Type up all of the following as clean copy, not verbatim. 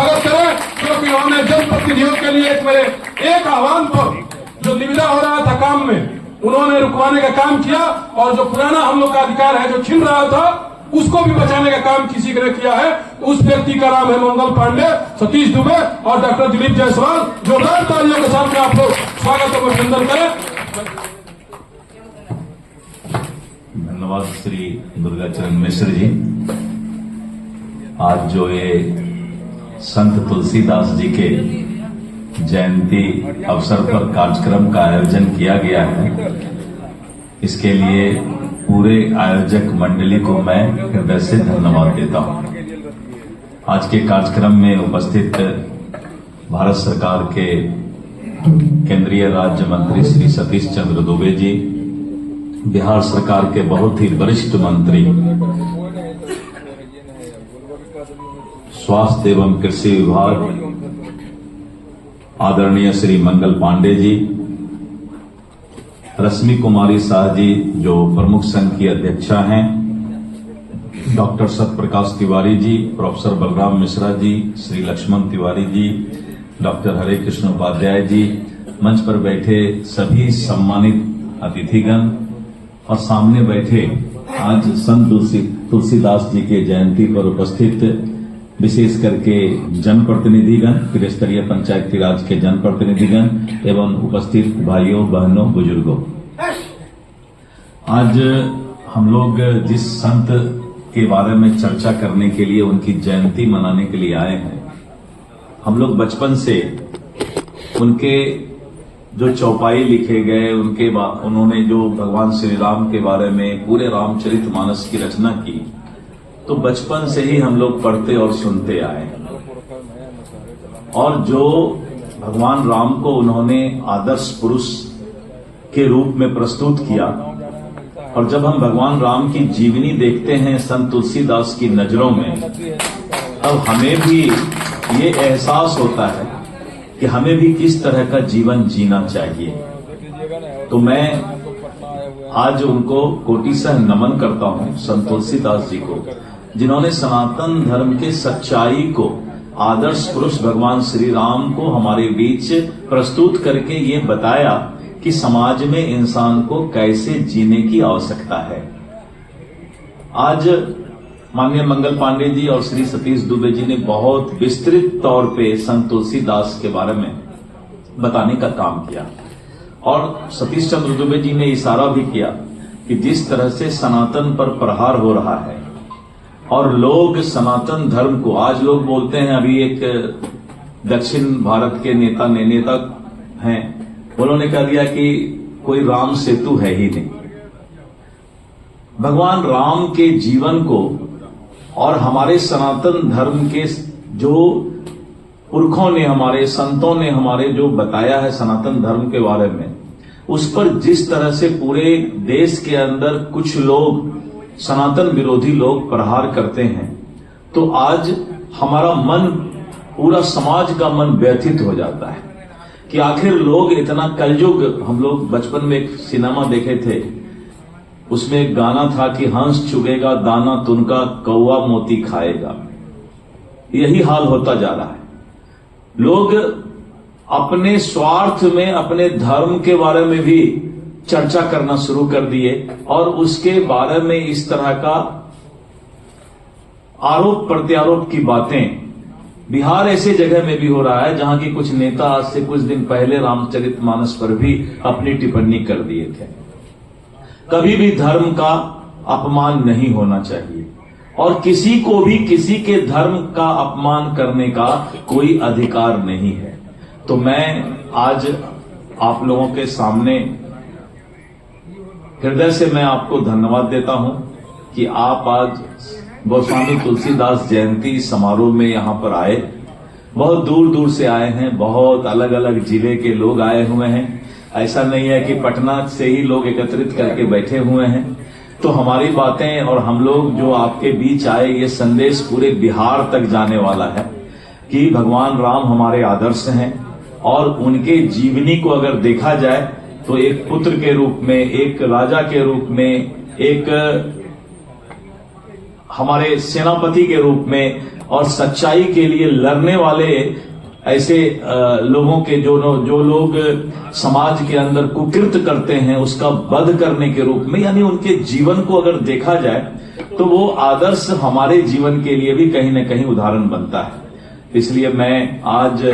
स्वागत करें, क्योंकि उन्होंने जनप्रतिनिधियों के लिए एक आह्वान पर जो निविदा हो रहा था काम में, उन्होंने रुकवाने का काम किया, और जो पुराना हम लोग का अधिकार है जो छिन रहा था उसको भी बचाने का काम किसी ने किया है। उस व्यक्ति का नाम है मंगल पांडे, सतीश दुबे और डॉक्टर दिलीप जायसवाल। जोरदार तालियों के साथ में आप लोग स्वागत और अभिनंदन करें। धन्यवाद श्री दुर्गाचरण मिश्र जी। आज जो ये संत तुलसीदास जी के जयंती अवसर पर कार्यक्रम का आयोजन किया गया है, इसके लिए पूरे आयोजक मंडली को मैं हृदय से धन्यवाद देता हूं। आज के कार्यक्रम में उपस्थित भारत सरकार के केंद्रीय राज्य मंत्री श्री सतीश चंद्र दुबे जी, बिहार सरकार के बहुत ही वरिष्ठ मंत्री स्वास्थ्य एवं कृषि विभाग आदरणीय श्री मंगल पांडे जी, रश्मि कुमारी शाह जी जो प्रमुख संघ की अध्यक्षा हैं, doctor Satyaprakash Tiwari ji, professor Balram Mishra ji, Shri Lakshman Tiwari ji, doctor हरे कृष्ण उपाध्याय जी, मंच पर बैठे सभी सम्मानित अतिथिगण और सामने बैठे आज संत तुलसीदास जी के जयंती पर उपस्थित विशेष करके जनप्रतिनिधिगण, त्रिस्तरीय पंचायती राज के जनप्रतिनिधिगण एवं उपस्थित भाइयों बहनों बुजुर्गों, आज हम लोग जिस संत के बारे में चर्चा करने के लिए, उनकी जयंती मनाने के लिए आए हैं, हम लोग बचपन से उनके जो चौपाई लिखे गए, उन्होंने जो भगवान श्री राम के बारे में पूरे रामचरितमानस की रचना की, तो बचपन से ही हम लोग पढ़ते और सुनते आए हैं। और जो भगवान राम को उन्होंने आदर्श पुरुष के रूप में प्रस्तुत किया, और जब हम भगवान राम की जीवनी देखते हैं संत तुलसीदास की नजरों में, तब हमें भी ये एहसास होता है कि हमें भी किस तरह का जीवन जीना चाहिए। तो मैं आज उनको कोटिशः नमन करता हूं, संत तुलसीदास जी को, जिन्होंने सनातन धर्म के सच्चाई को, आदर्श पुरुष भगवान श्री राम को हमारे बीच प्रस्तुत करके ये बताया कि समाज में इंसान को कैसे जीने की आवश्यकता है। आज माननीय मंगल पांडे जी और श्री सतीश दुबे जी ने बहुत विस्तृत तौर पे संत तुलसीदास के बारे में बताने का काम किया, और सतीश चंद्र दुबे जी ने इशारा भी किया कि जिस तरह से सनातन पर प्रहार हो रहा है और लोग सनातन धर्म को, आज लोग बोलते हैं, अभी एक दक्षिण भारत के नेता हैं, उन्होंने कह दिया कि कोई राम सेतु है ही नहीं। भगवान राम के जीवन को और हमारे सनातन धर्म के जो पुरखों ने, हमारे संतों ने हमारे जो बताया है सनातन धर्म के बारे में, उस पर जिस तरह से पूरे देश के अंदर कुछ लोग, सनातन विरोधी लोग प्रहार करते हैं, तो आज हमारा मन, पूरा समाज का मन व्यथित हो जाता है कि आखिर लोग इतना कलयुग। हम लोग बचपन में एक सिनेमा देखे थे, उसमें एक गाना था कि हंस चुगेगा दाना तुनका, कौवा मोती खाएगा। यही हाल होता जा रहा है। लोग अपने स्वार्थ में अपने धर्म के बारे में भी चर्चा करना शुरू कर दिए, और उसके बारे में इस तरह का आरोप प्रत्यारोप की बातें बिहार ऐसे जगह में भी हो रहा है जहां की कुछ नेता आज से कुछ दिन पहले रामचरितमानस पर भी अपनी टिप्पणी कर दिए थे। कभी भी धर्म का अपमान नहीं होना चाहिए, और किसी को भी किसी के धर्म का अपमान करने का कोई अधिकार नहीं है। तो मैं आज आप लोगों के सामने हृदय से मैं आपको धन्यवाद देता हूं कि आप आज गोस्वामी तुलसीदास जयंती समारोह में यहां पर आए। बहुत दूर दूर से आए हैं, बहुत अलग अलग जिले के लोग आए हुए हैं। ऐसा नहीं है कि पटना से ही लोग एकत्रित करके बैठे हुए हैं। तो हमारी बातें और हम लोग जो आपके बीच आए, ये संदेश पूरे बिहार तक जाने वाला है कि भगवान राम हमारे आदर्श हैं, और उनके जीवनी को अगर देखा जाए तो एक पुत्र के रूप में, एक राजा के रूप में, एक हमारे सेनापति के रूप में और सच्चाई के लिए लड़ने वाले ऐसे लोगों के जो लोग समाज के अंदर कुकृत्य करते हैं उसका वध करने के रूप में, यानी उनके जीवन को अगर देखा जाए तो वो आदर्श हमारे जीवन के लिए भी कहीं न कहीं उदाहरण बनता है। इसलिए मैं आज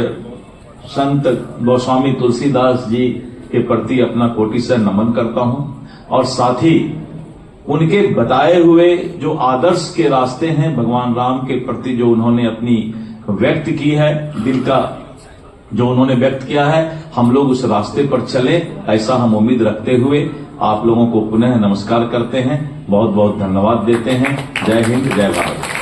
संत गोस्वामी तुलसीदास जी के प्रति अपना कोटि से नमन करता हूं और साथ ही उनके बताए हुए जो आदर्श के रास्ते हैं भगवान राम के प्रति जो उन्होंने अपनी व्यक्त की है, दिल का जो उन्होंने व्यक्त किया है, हम लोग उस रास्ते पर चले, ऐसा हम उम्मीद रखते हुए आप लोगों को पुनः नमस्कार करते हैं, बहुत बहुत धन्यवाद देते हैं। जय हिंद, जय भारत।